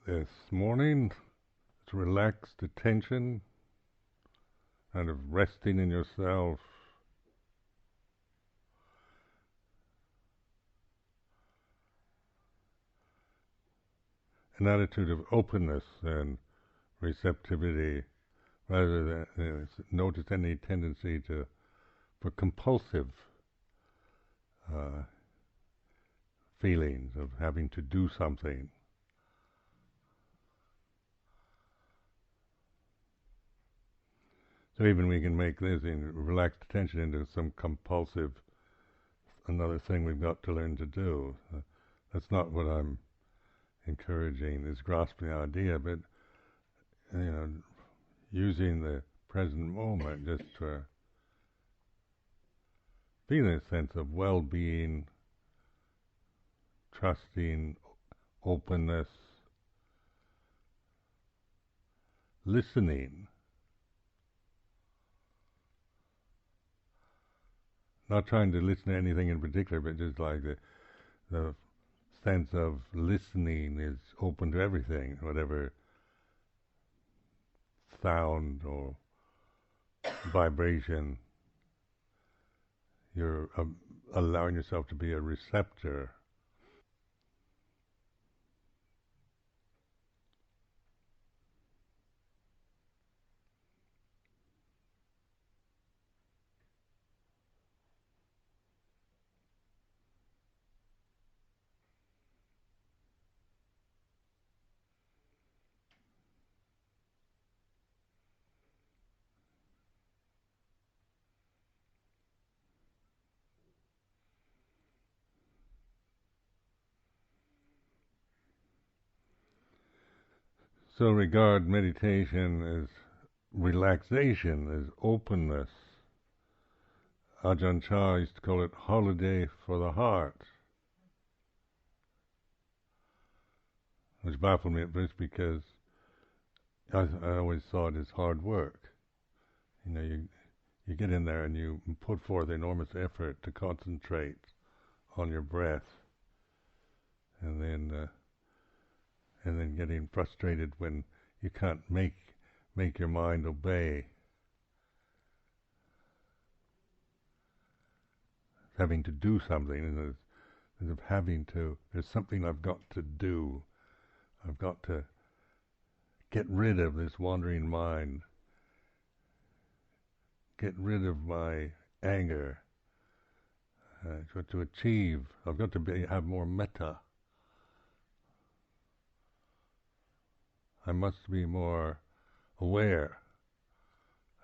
this morning. It's relaxed attention, kind of resting in yourself, an attitude of openness and receptivity, rather than notice any tendency for compulsive uh, feelings of having to do something. So even we can make this in relaxed attention into some compulsive, another thing we've got to learn to do. That's not what I'm encouraging, is grasping the idea, but you know, using the present moment just to feel a sense of well-being, trusting, openness, listening, not trying to listen to anything in particular, but just like the sense of listening is open to everything, whatever sound or vibration, you're allowing yourself to be a receptor. So regard meditation as relaxation, as openness. Ajahn Chah used to call it holiday for the heart, which baffled me at first because I always saw it as hard work. You get in there and you put forth enormous effort to concentrate on your breath, and then getting frustrated when you can't make your mind obey, having to do something, and instead of having to, there's something I've got to do. I've got to get rid of this wandering mind, get rid of my anger. To achieve, I've got to have more metta. I must be more aware.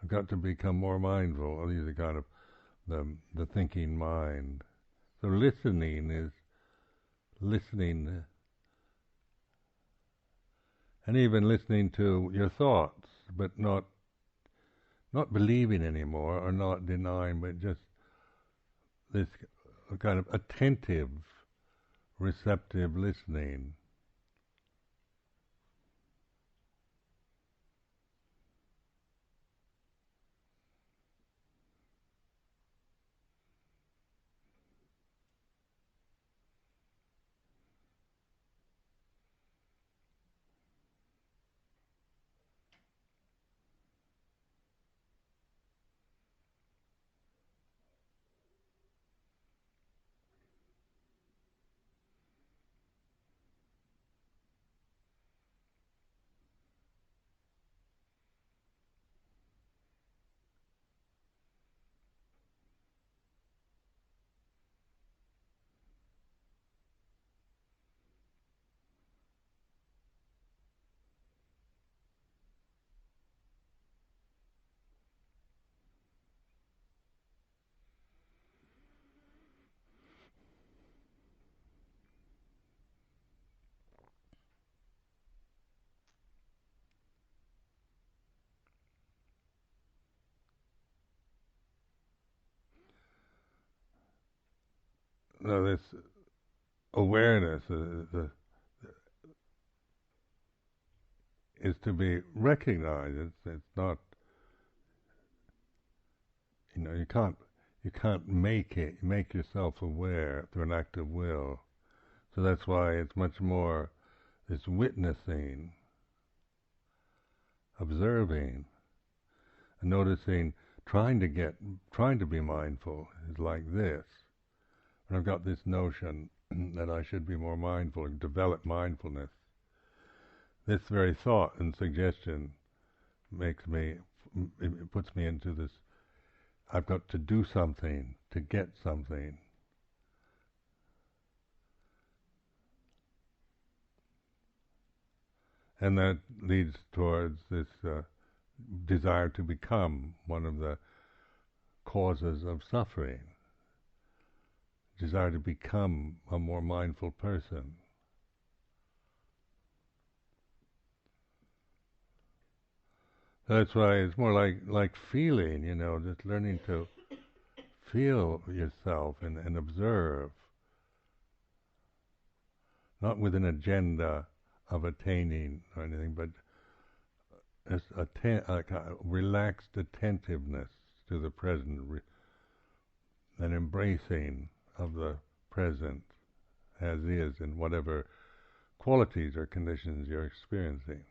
I've got to become more mindful. These are kind of the thinking mind. So listening is listening, and even listening to your thoughts, but not believing anymore or not denying, but just this kind of attentive, receptive listening. Now this awareness is to be recognized. It's not, you can't make yourself aware through an act of will. So that's why it's much more this witnessing, observing, and noticing, trying to be mindful is like this. And I've got this notion that I should be more mindful and develop mindfulness. This very thought and suggestion it puts me into this, I've got to do something to get something. And that leads towards this desire to become one of the causes of suffering. Desire to become a more mindful person. That's why it's more like feeling, just learning to feel yourself and observe, not with an agenda of attaining or anything, but just like a relaxed attentiveness to the present, an embracing of the present as is in whatever qualities or conditions you're experiencing.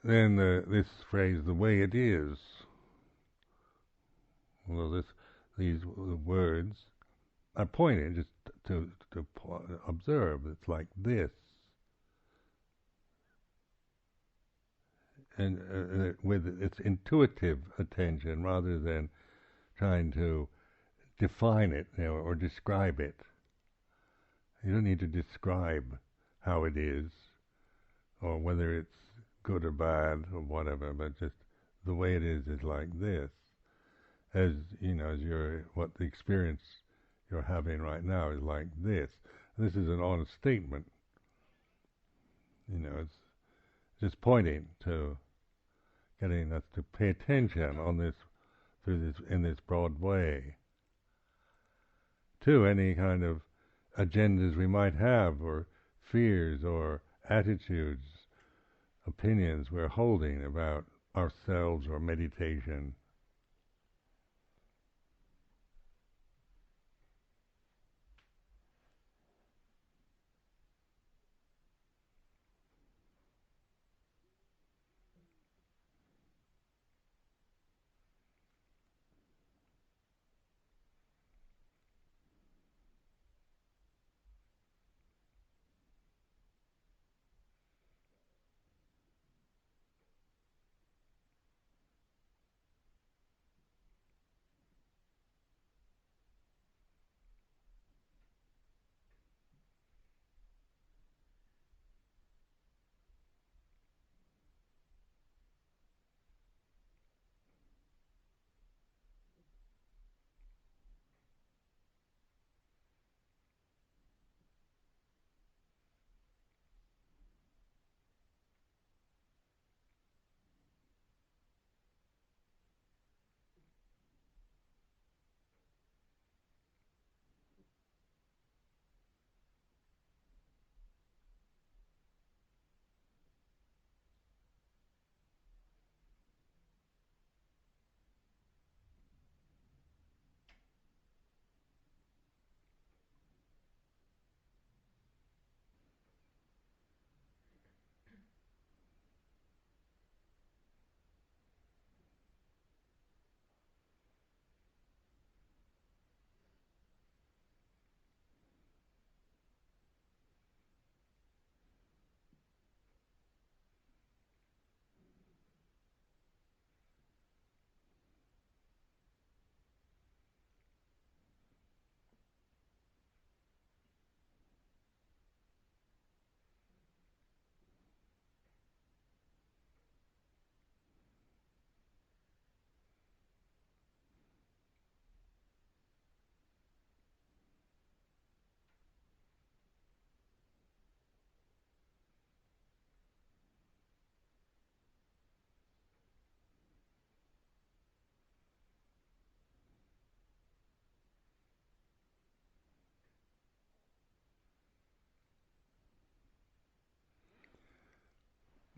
Then this phrase, the way it is, well, these words are pointed just to observe. It's like this, and with its intuitive attention rather than trying to define it or describe it. You don't need to describe how it is or whether it's good or bad or whatever, but just the way it is like this. As what the experience you're having right now is like this. This is an honest statement. It's just pointing to getting us to pay attention on this in this broad way to any kind of agendas we might have, or fears, or attitudes, opinions we're holding about ourselves or meditation.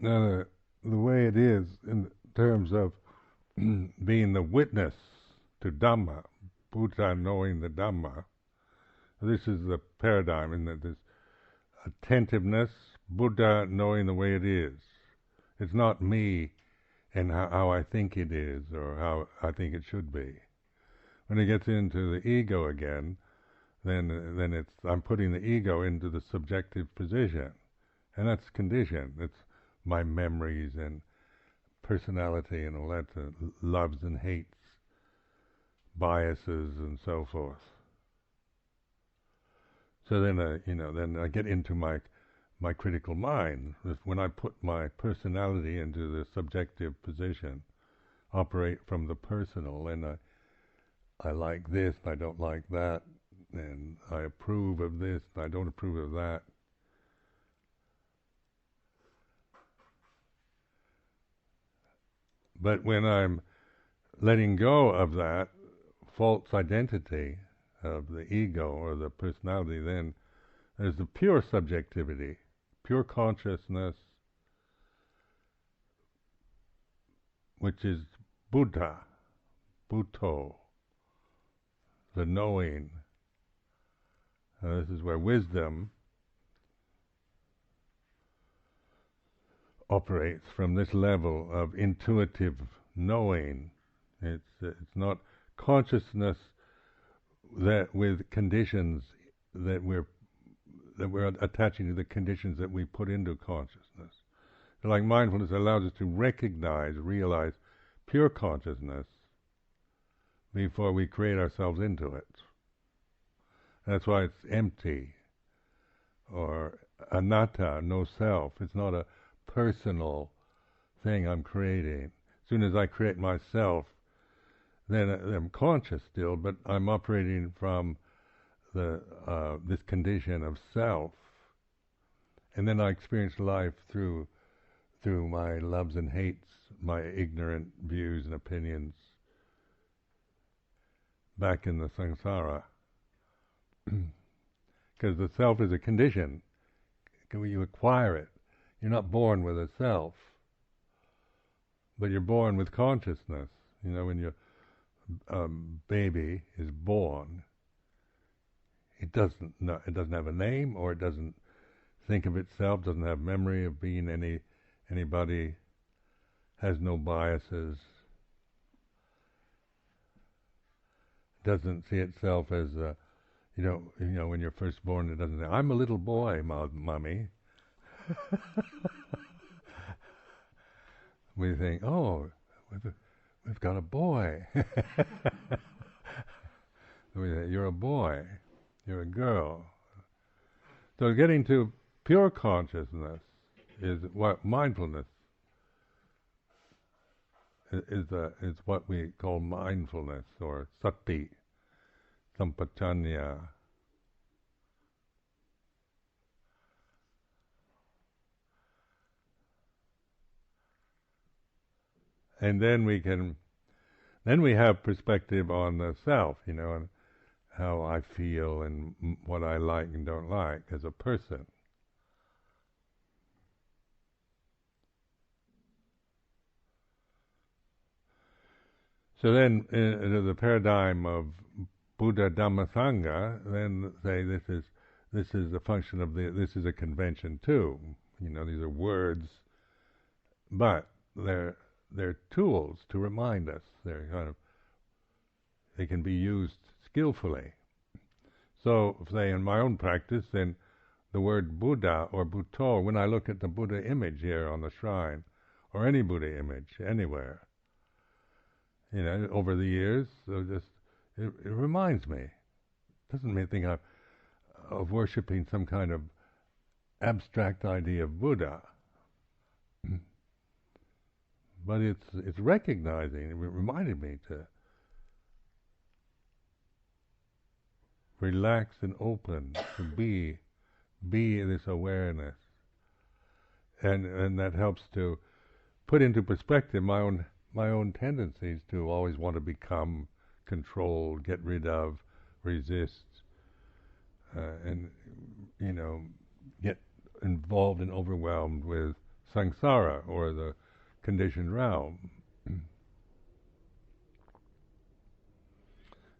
Now, the way it is in terms of being the witness to Dhamma, Buddha knowing the Dhamma, this is the paradigm in that this attentiveness, Buddha knowing the way it is. It's not me and how I think it is or how I think it should be. When it gets into the ego again, then it's I'm putting the ego into the subjective position, and that's conditioned. It's my memories and personality and all that, loves and hates, biases and so forth. So then I get into my critical mind. When I put my personality into the subjective position, operate from the personal, and I like this, and I don't like that, and I approve of this, and I don't approve of that. But when I'm letting go of that false identity of the ego or the personality, then there's the pure subjectivity, pure consciousness, which is Buddha, Bhutto, the knowing. This is where wisdom operates from this level of intuitive knowing. It's not consciousness that with conditions that we're attaching to the conditions that we put into consciousness. So like mindfulness allows us to realize pure consciousness before we create ourselves into it. That's why it's empty, or anatta, no self. It's not a personal thing I'm creating. As soon as I create myself, then I'm conscious still, but I'm operating from this condition of self, and then I experience life through my loves and hates, my ignorant views and opinions, back in the samsara. Because the self is a condition. You acquire it. You're not born with a self, but you're born with consciousness. When your baby is born, it doesn't have a name, or it doesn't think of itself, doesn't have memory of being anybody, has no biases, doesn't see itself as when you're first born, it doesn't say, "I'm a little boy, mommy." We think, "Oh, we've got a boy." We say, "You're a boy. You're a girl." So getting to pure consciousness is what mindfulness is what we call mindfulness, or sati, sampajanya. And then we have perspective on the self, and how I feel and what I like and don't like as a person. So then, in the paradigm of Buddha Dhamma Sangha, then say this is a function of this is a convention too. These are words, but they're tools to remind us. They can be used skillfully. So, say in my own practice, then the word Buddha or Bhutto, when I look at the Buddha image here on the shrine, or any Buddha image anywhere, over the years, so it reminds me. It doesn't make me think of worshipping some kind of abstract idea of Buddha, but it's recognizing. It reminded me to relax and open, to be this awareness, and that helps to put into perspective my own tendencies to always want to become, control, get rid of, resist, and get involved and overwhelmed with samsara, or the conditioned realm.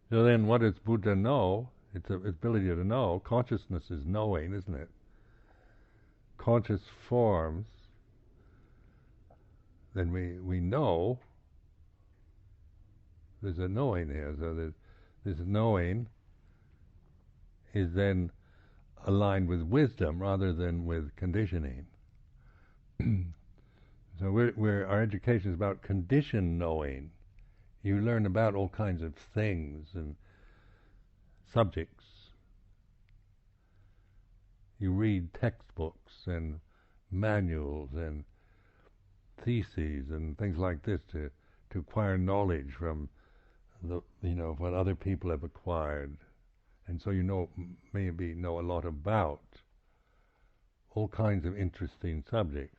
So then what does Buddha know? It's its ability to know. Consciousness is knowing, isn't it? Conscious forms, then we know. There's a knowing here. So this knowing is then aligned with wisdom rather than with conditioning. So our education is about conditioned knowing. You learn about all kinds of things and subjects. You read textbooks and manuals and theses and things like this to acquire knowledge from what other people have acquired, and so maybe know a lot about all kinds of interesting subjects.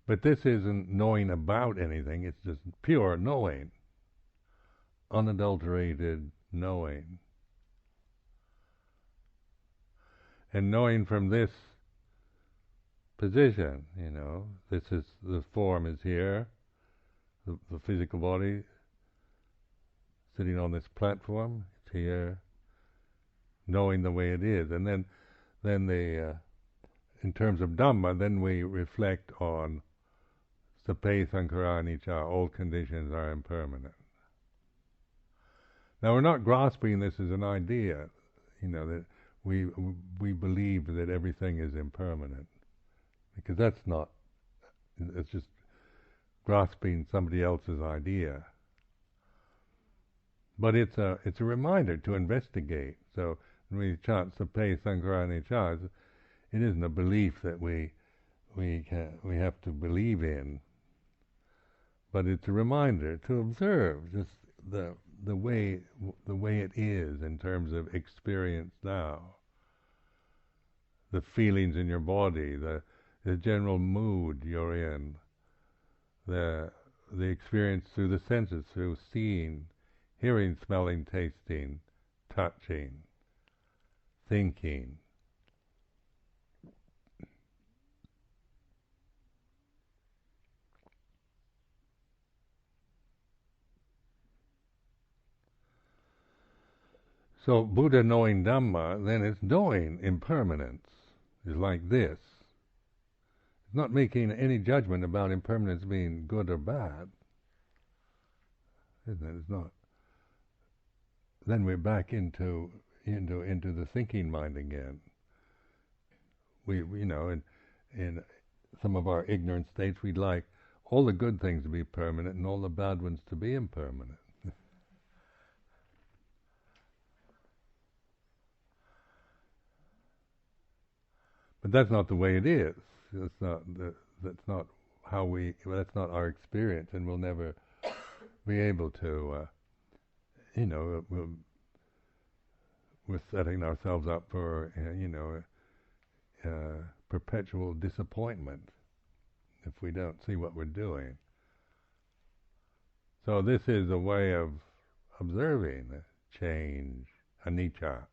But this isn't knowing about anything, it's just pure knowing, unadulterated knowing. And knowing from this position, this is, the form is here, the physical body sitting on this platform, it's here, knowing the way it is. And then in terms of Dhamma, then we reflect on Sape Sankhara Anicca, all conditions are impermanent. Now we're not grasping this as an idea, that we believe that everything is impermanent, because that's not. It's just grasping somebody else's idea. But it's a reminder to investigate. So when we chant Sape Sankhara Anicca, it isn't a belief that we have to believe in, but it's a reminder to observe just the way it is in terms of experience now. The feelings in your body, the general mood you're in, the experience through the senses, through seeing, hearing, smelling, tasting, touching, thinking. So Buddha knowing Dhamma, then it's knowing impermanence, is like this. It's not making any judgment about impermanence being good or bad, isn't it? It's not. Then we're back into the thinking mind again. We in some of our ignorant states, we'd like all the good things to be permanent and all the bad ones to be impermanent. But that's not the way it is. That's not how that's not our experience, and we'll never be able to. We're setting ourselves up for perpetual disappointment if we don't see what we're doing. So this is a way of observing change, anicca.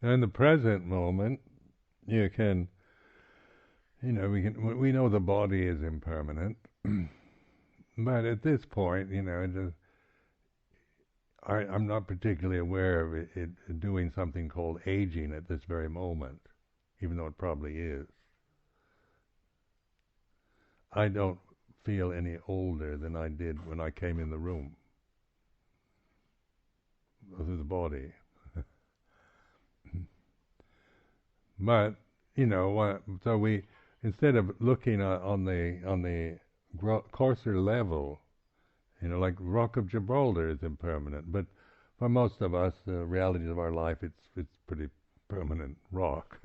In the present moment, we know the body is impermanent, but at this point, I'm not particularly aware of it doing something called aging at this very moment, even though it probably is. I don't feel any older than I did when I came in the room through the body. But so we, instead of looking on the coarser level, like Rock of Gibraltar is impermanent, but for most of us, the realities of our life, it's pretty permanent rock.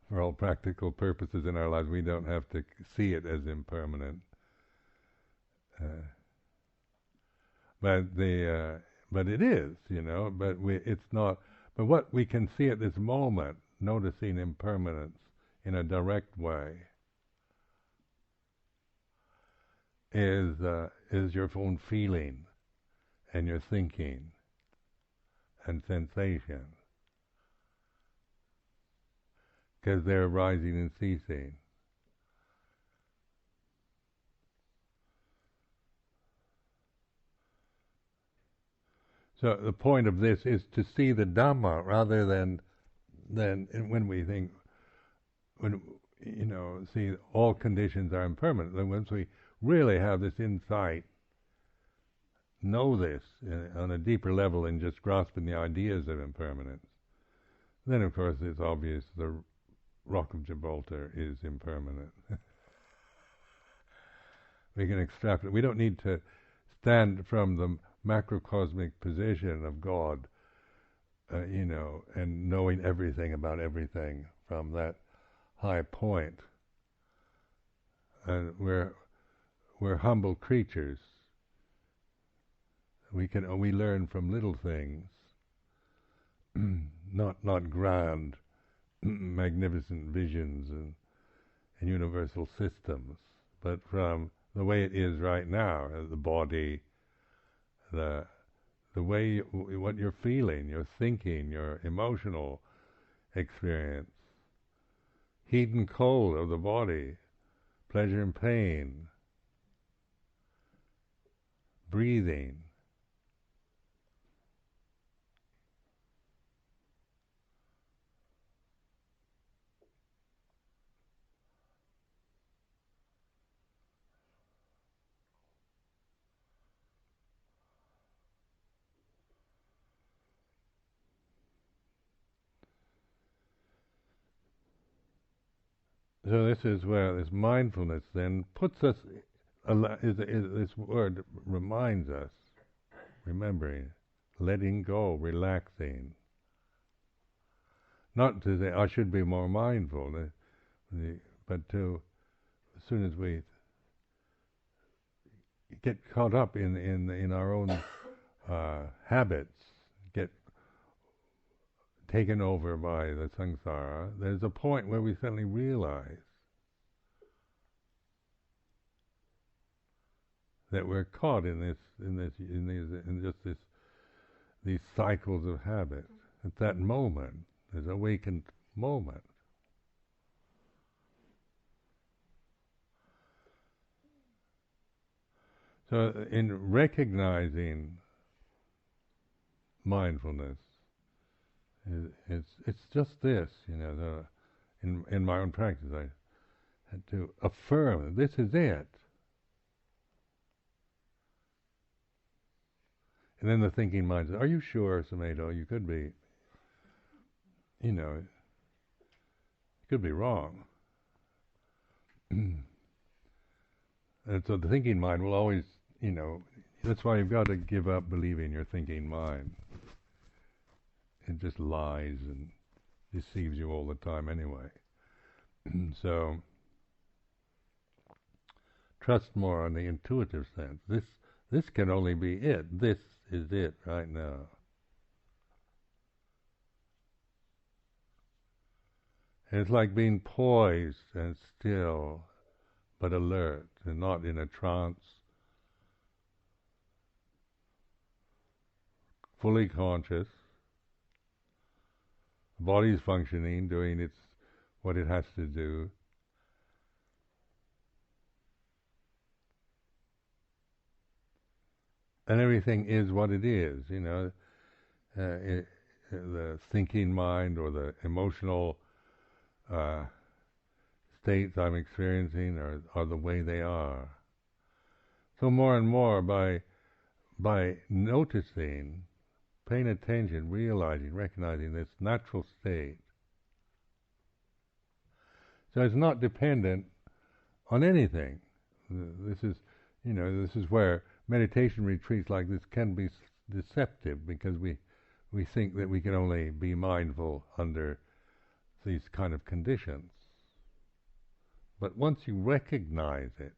For all practical purposes in our lives, we don't have to see it as impermanent. Uh, but it is, But it's not. But what we can see at this moment, noticing impermanence in a direct way, is your own feeling and your thinking and sensation, because they're rising and ceasing. So the point of this is to see the Dhamma rather than when we think, see all conditions are impermanent. Then once we really have this insight, know this on a deeper level than just grasping the ideas of impermanence, then of course it's obvious the Rock of Gibraltar is impermanent. We can extrapolate. We don't need to stand from the macrocosmic position of God, and knowing everything about everything from that high point. And we're humble creatures. We learn from little things, not grand, magnificent visions and universal systems, but from the way it is right now, the body, the way what you're feeling, your thinking, your emotional experience, heat and cold of the body, pleasure and pain, breathing. So this is where this mindfulness then puts us, this word reminds us, remembering, letting go, relaxing. Not to say, I should be more mindful, but to, as soon as we get caught up in our own habits, get taken over by the samsara, there's a point where we suddenly realize that we're caught in these cycles of habit. At that moment, there's an awakened moment. So, in recognizing mindfulness, it's just this, in my own practice, I had to affirm this is it. And then the thinking mind says, "Are you sure, Sumedho? You could be, you could be wrong." And so the thinking mind will always, that's why you've got to give up believing your thinking mind. It just lies and deceives you all the time anyway. So trust more on the intuitive sense. This can only be it. This is it right now. And it's like being poised and still, but alert and not in a trance, fully conscious. The body is functioning, doing what it has to do. And everything is what it is, the thinking mind or the emotional states I'm experiencing are the way they are. So more and more by noticing, paying attention, realizing, recognizing this natural state. So it's not dependent on anything. This is where meditation retreats like this can be deceptive because we think that we can only be mindful under these kind of conditions. But once you recognize it,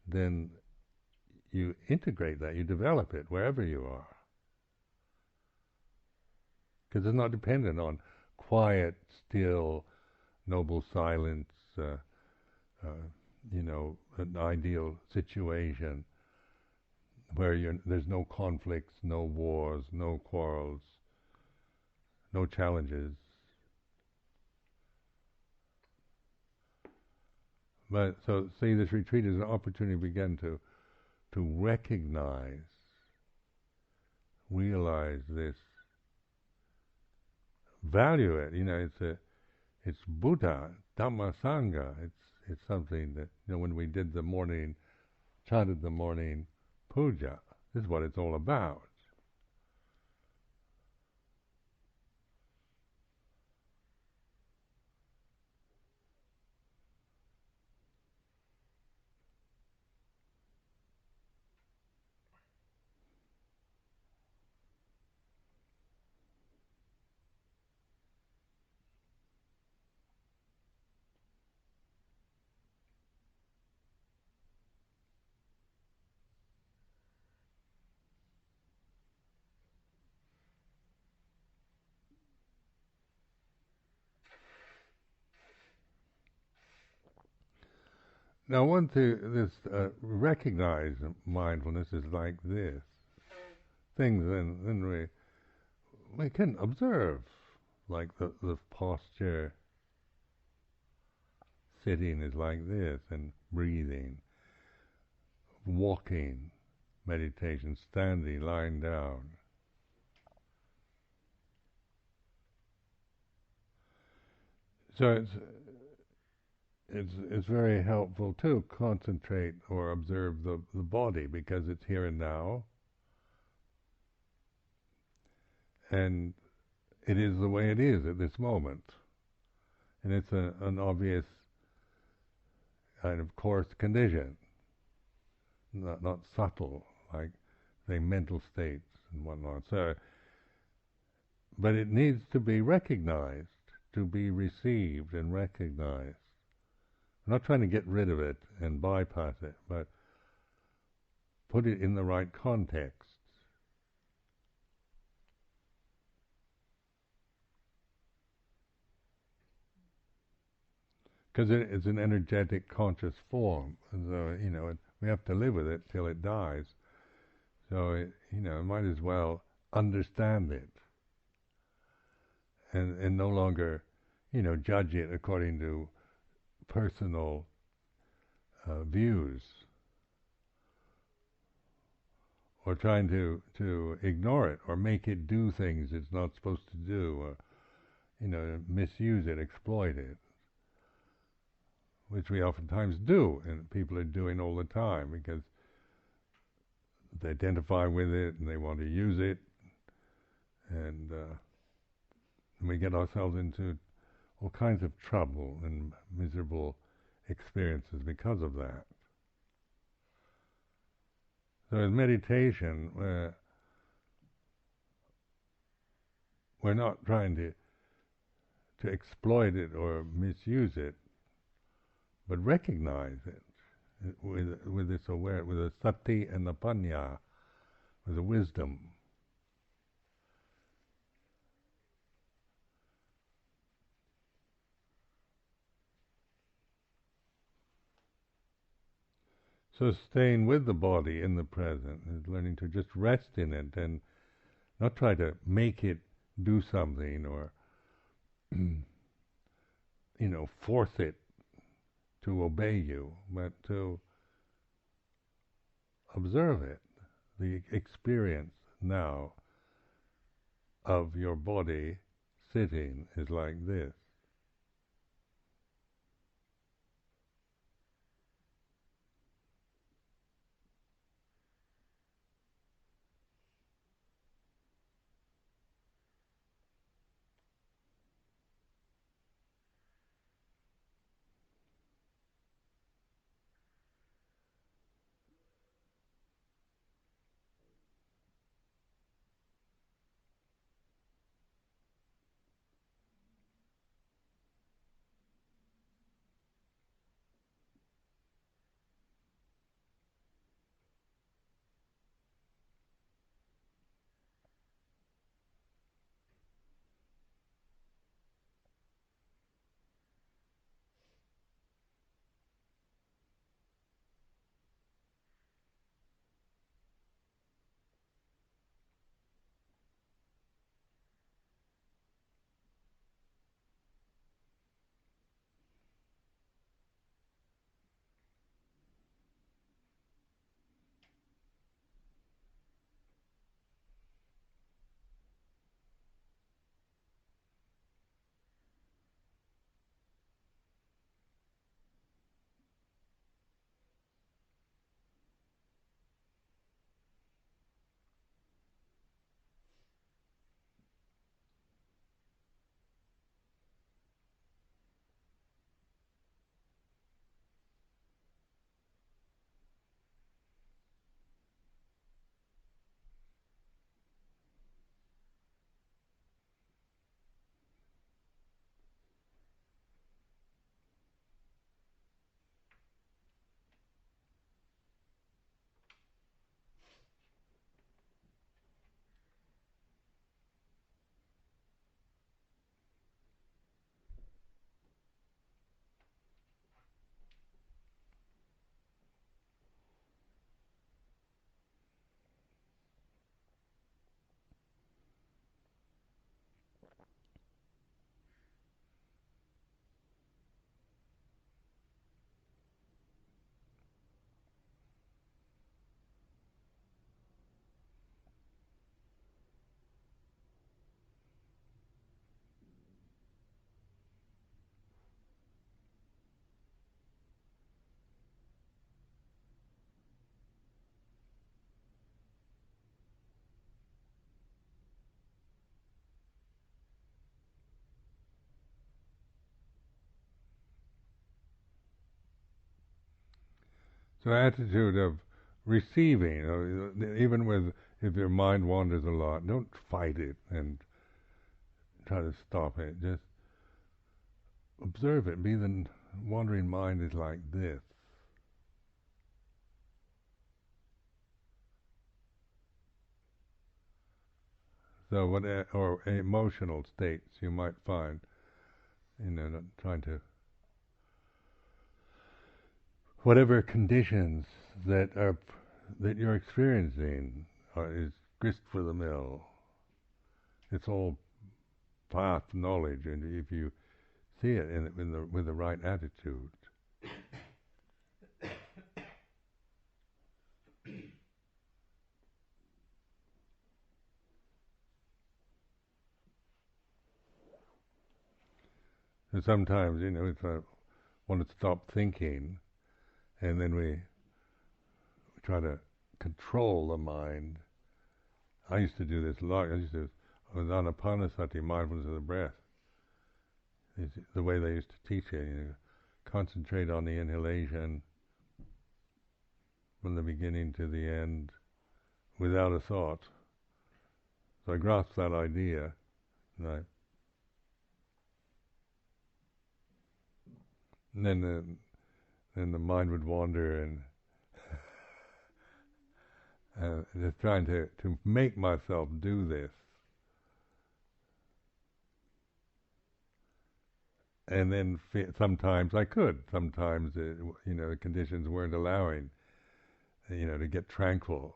then you integrate that, you develop it wherever you are. Because it's not dependent on quiet, still, noble silence, an ideal situation where there's no conflicts, no wars, no quarrels, no challenges. But so, see, this retreat is an opportunity to begin to recognize, realize this, value it. It's Buddha, Dhamma, Sangha. It's something that when we did chanted the morning puja, this is what it's all about. Now, recognize mindfulness is like this. Things, then we can observe, like the posture. Sitting is like this, and breathing, walking, meditation, standing, lying down. So it's very helpful to concentrate or observe the body, because it's here and now, and it is the way it is at this moment, and it's an obvious kind of coarse condition, not subtle like say mental states and whatnot. So, but it needs to be recognized, to be received and recognized. I'm not trying to get rid of it and bypass it, but put it in the right context. Because it's an energetic, conscious form, so we have to live with it till it dies. So might as well understand it, and no longer, judge it according to personal views, or trying to ignore it or make it do things it's not supposed to do, or misuse it, exploit it, which we oftentimes do, and people are doing all the time because they identify with it and they want to use it, and we get ourselves into all kinds of trouble and miserable experiences because of that. So in meditation, we're not trying to exploit it or misuse it, but recognize it with this awareness, with the sati and the panya, with the wisdom. So staying with the body in the present is learning to just rest in it and not try to make it do something or force it to obey you, but to observe it, the experience now of your body sitting is like this. So attitude of receiving, even with if your mind wanders a lot, don't fight it and try to stop it. Just observe it. Be the wandering mind is like this. So what or emotional states you might find, trying to whatever conditions that are that you're experiencing is grist for the mill. It's all path knowledge, and if you see it with the right attitude. And sometimes, it's want to stop thinking, and then we try to control the mind. I used to do this a lot. With anapanasati, mindfulness of the breath. It's the way they used to teach it. Concentrate on the inhalation from the beginning to the end, without a thought. So I grasped that idea, and then the mind would wander, and just trying to make myself do this. And then sometimes I could. Sometimes, the conditions weren't allowing, to get tranquil.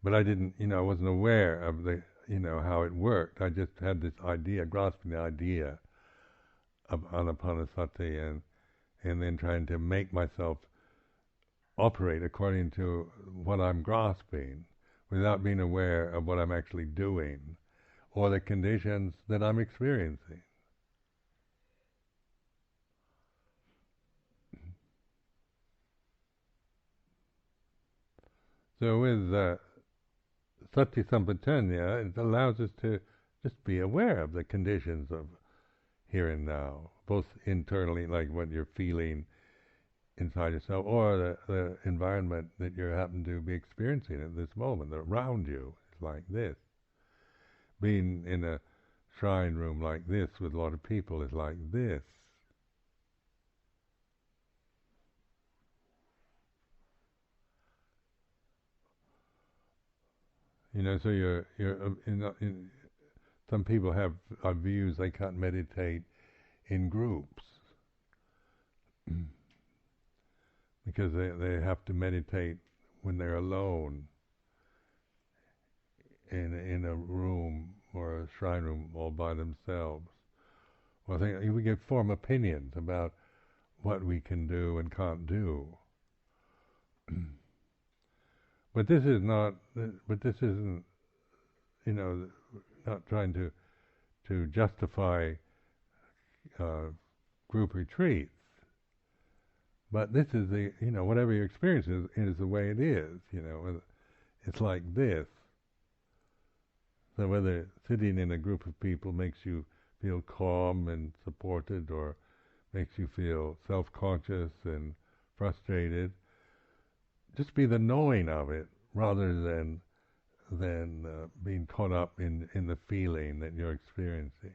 But I didn't, I wasn't aware of the, how it worked. I just had this idea, grasping the idea of anapanasati, and then trying to make myself operate according to what I'm grasping, without being aware of what I'm actually doing, or the conditions that I'm experiencing. So with sati sampajanya, it allows us to just be aware of the conditions of here and now, both internally, like what you're feeling inside yourself, or the environment that you happen to be experiencing at this moment around you. It's like this. Being in a shrine room like this with a lot of people is like this. So you're some people have views they can't meditate in groups because they have to meditate when they're alone in a room or a shrine room all by themselves. Well, I think we can form opinions about what we can do and can't do. But this is not. But this isn't. Not trying to justify group retreats. But this is whatever your experience is the way it is. It's like this. So whether sitting in a group of people makes you feel calm and supported, or makes you feel self-conscious and frustrated, just be the knowing of it rather than being caught up in the feeling that you're experiencing.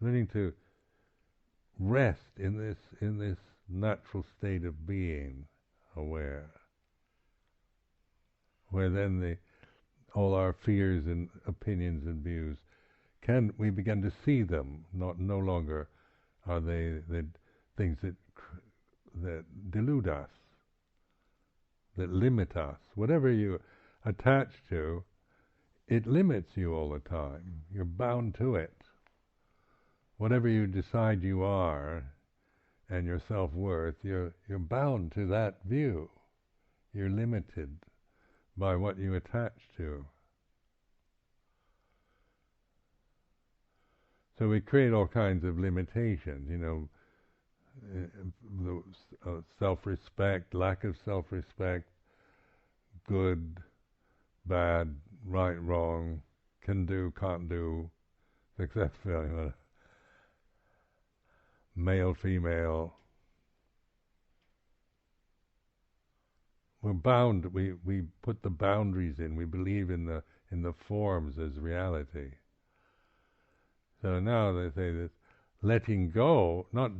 Learning to rest in this natural state of being aware, where then all our fears and opinions and views we begin to see them. No longer are they the things that delude us, that limit us. Whatever you attach to, it limits you all the time. You're bound to it. Whatever you decide you are, and your self-worth, you're bound to that view. You're limited by what you attach to. So we create all kinds of limitations, self-respect, lack of self-respect, good, bad, right, wrong, can do, can't do, success, failure, male, female, we're bound. We put the boundaries in. We believe in the forms as reality. So now they say that letting go, not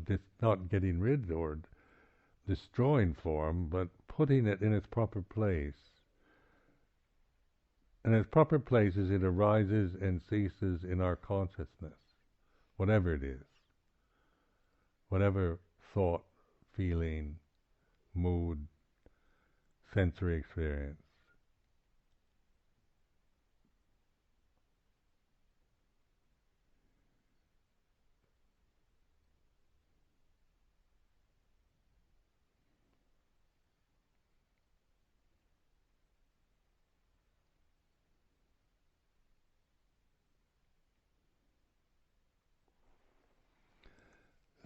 getting rid or destroying form, but putting it in its proper place. And its proper place is it arises and ceases in our consciousness, whatever it is, whatever thought, feeling, mood, sensory experience.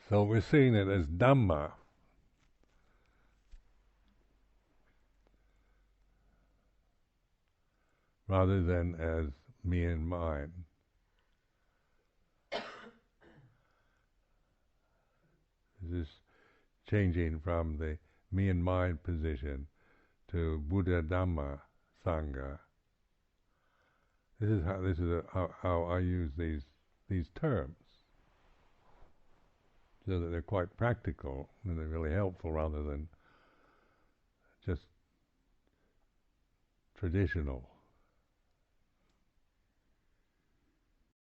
So we're seeing it as Dhamma rather than as me and mine. This is changing from the me and mine position to Buddha Dhamma Sangha. This is how I use these terms, so that they're quite practical and they're really helpful rather than just traditional.